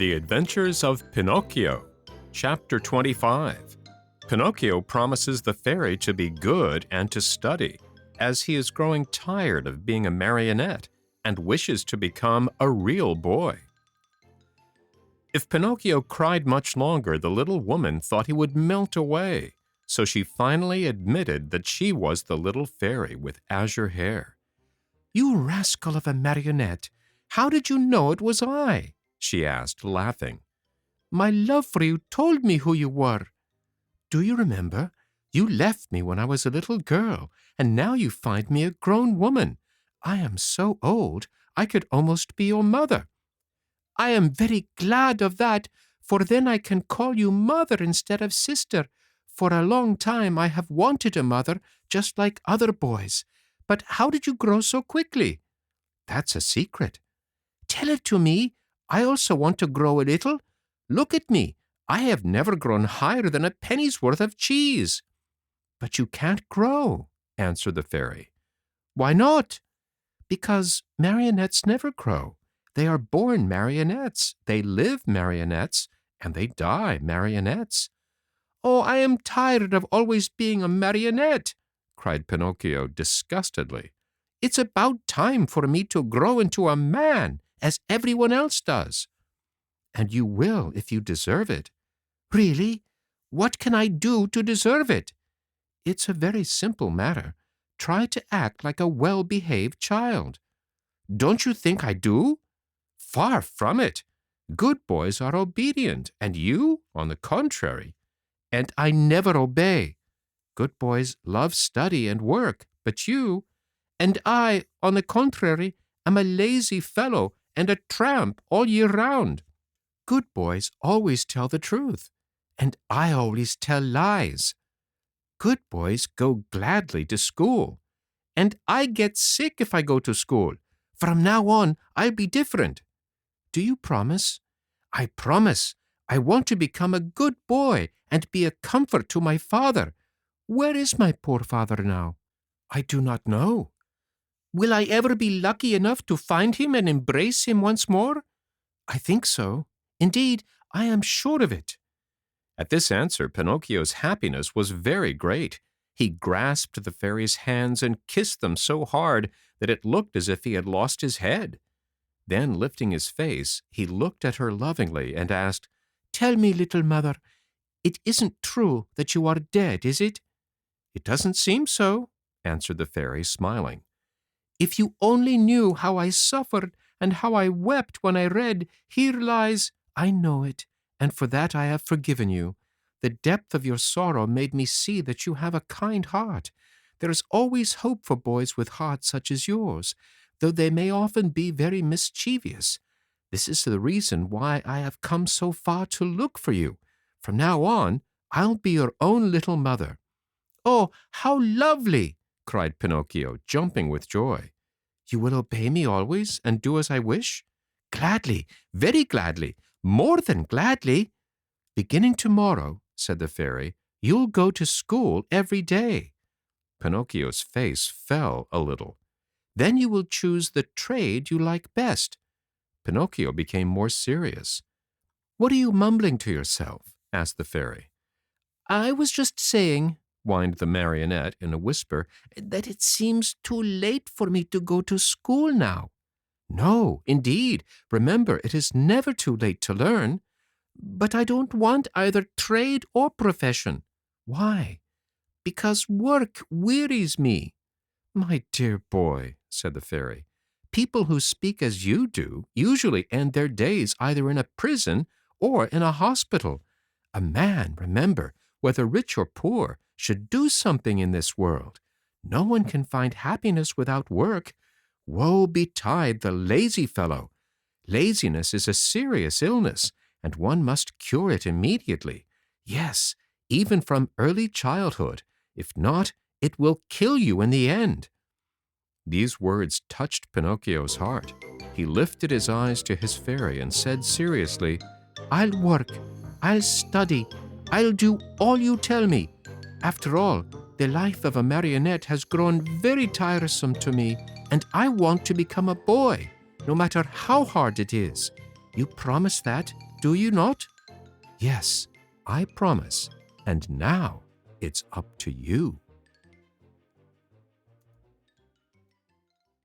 The Adventures of Pinocchio, Chapter 25. Pinocchio promises the fairy to be good and to study, as he is growing tired of being a marionette and wishes to become a real boy. If Pinocchio cried much longer, the little woman thought he would melt away, so she finally admitted that she was the little fairy with azure hair. "You rascal of a marionette! How did you know it was I?" she asked, laughing. "My love for you told me who you were. Do you remember? You left me when I was a little girl, and now you find me a grown woman. I am so old, I could almost be your mother." "I am very glad of that, for then I can call you mother instead of sister. For a long time I have wanted a mother, just like other boys. But how did you grow so quickly?" "That's a secret." "Tell it to me. I also want to grow a little. Look at me. I have never grown higher than a penny's worth of cheese." "But you can't grow," answered the fairy. "Why not?" "Because marionettes never grow. They are born marionettes, they live marionettes, and they die marionettes." "Oh, I am tired of always being a marionette," cried Pinocchio disgustedly. "It's about time for me to grow into a man, as everyone else does." "And you will if you deserve it." "Really? What can I do to deserve it?" "It's a very simple matter. Try to act like a well-behaved child." "Don't you think I do?" "Far from it. Good boys are obedient, and you, on the contrary." "And I never obey." "Good boys love study and work, but you—" "And I, on the contrary, am a lazy fellow and a tramp all year round." "Good boys always tell the truth, and I always tell lies." "Good boys go gladly to school, and I get sick if I go to school. From now on, I'll be different." "Do you promise?" "I promise. I want to become a good boy and be a comfort to my father." "Where is my poor father now?" "I do not know." "Will I ever be lucky enough to find him and embrace him once more?" "I think so. Indeed, I am sure of it." At this answer, Pinocchio's happiness was very great. He grasped the fairy's hands and kissed them so hard that it looked as if he had lost his head. Then, lifting his face, he looked at her lovingly and asked, "Tell me, little mother, it isn't true that you are dead, is it?" "It doesn't seem so," answered the fairy, smiling. "If you only knew how I suffered and how I wept when I read, 'Here lies—' I know it, and for that I have forgiven you. The depth of your sorrow made me see that you have a kind heart. There is always hope for boys with hearts such as yours, though they may often be very mischievous. This is the reason why I have come so far to look for you. From now on, I'll be your own little mother." "Oh, how lovely!" cried Pinocchio, jumping with joy. "You will obey me always and do as I wish?" "Gladly, very gladly, more than gladly." "Beginning tomorrow," said the fairy, "you'll go to school every day." Pinocchio's face fell a little. "Then you will choose the trade you like best." Pinocchio became more serious. "What are you mumbling to yourself?" asked the fairy. "I was just saying," whined the marionette in a whisper, "that it seems too late for me to go to school now." "No, indeed. Remember, it is never too late to learn." "But I don't want either trade or profession." "Why?" "Because work wearies me." "My dear boy," said the fairy, "people who speak as you do usually end their days either in a prison or in a hospital. A man, remember, whether rich or poor, should do something in this world. No one can find happiness without work. Woe betide the lazy fellow! Laziness is a serious illness, and one must cure it immediately. Yes, even from early childhood. If not, it will kill you in the end." These words touched Pinocchio's heart. He lifted his eyes to his fairy and said seriously, "I'll work, I'll study, I'll do all you tell me. After all, the life of a marionette has grown very tiresome to me, and I want to become a boy, no matter how hard it is. You promise that, do you not? Yes, I promise. And now it's up to you.